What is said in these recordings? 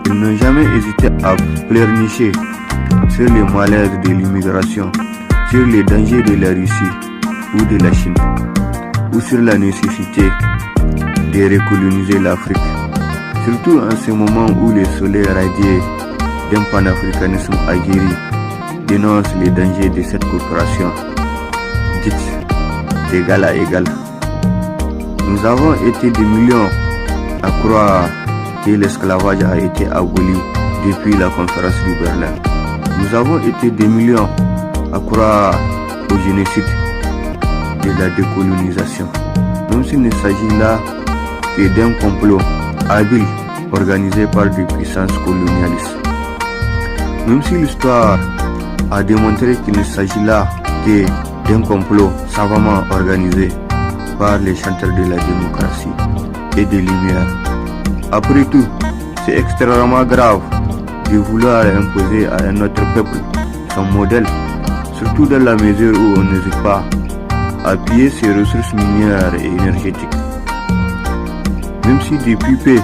Ils n'ont jamais hésité à pleurnicher sur les malaises de l'immigration, sur les dangers de la Russie ou de la Chine, ou sur la nécessité de recoloniser l'Afrique. Surtout en ce moment où le soleil radié d'un panafricanisme aguerri dénonce les dangers de cette coopération dite d'égal à égal. Nous avons été des millions à croire que l'esclavage a été aboli depuis la conférence de Berlin. Nous avons été des millions à croire au génocide de la décolonisation, même s'il ne s'agit là que d'un complot habile organisé par des puissances colonialistes. Même si l'histoire a démontré qu'il ne s'agit là que d'un complot savamment organisé par les chanteurs de la démocratie et des Lumières. Après tout, c'est extrêmement grave de vouloir imposer à un autre peuple son modèle, surtout dans la mesure où on n'hésite pas à piller ses ressources minières et énergétiques. Même si depuis peu,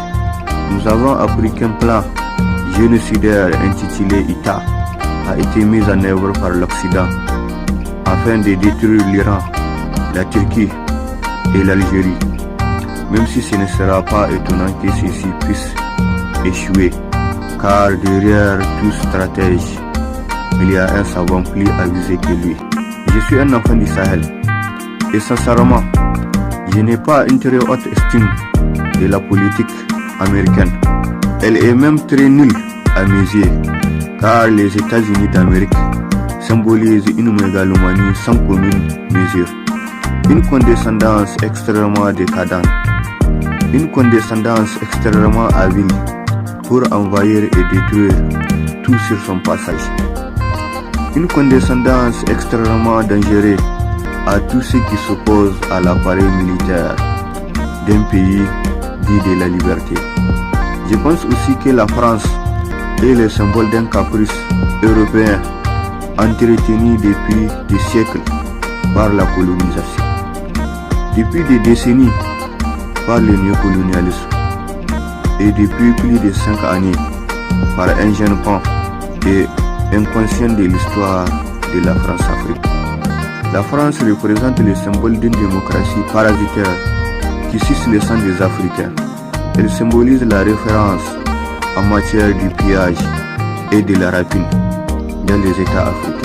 nous avons appris qu'un plan génocidaire intitulé ITA a été mis en œuvre par l'Occident afin de détruire l'Iran, la Turquie et l'Algérie, même si ce ne sera pas étonnant que ceci puisse échouer, car derrière tout stratège, il y a un savant plus avisé que lui. Je suis un enfant du Sahel et sincèrement, je n'ai pas une très haute estime de la politique américaine. Elle est même très nulle à mes yeux, car les États-Unis d'Amérique symbolisent une mégalomanie sans commune mesure, une condescendance extrêmement décadente, une condescendance extrêmement habile pour envahir et détruire tout sur son passage, une condescendance extrêmement dangereuse à tous ceux qui s'opposent à l'appareil militaire d'un pays dit de la liberté. Je pense aussi que la France est le symbole d'un caprice européen entretenu depuis des siècles par la colonisation, depuis des décennies par le néocolonialisme et depuis plus de 5 années par un jeune pan et inconscient de l'histoire de la France-Afrique. La France représente le symbole d'une démocratie parasitaire qui suce le sang des Africains. Elle symbolise la référence en matière du pillage et de la rapine dans les États africains.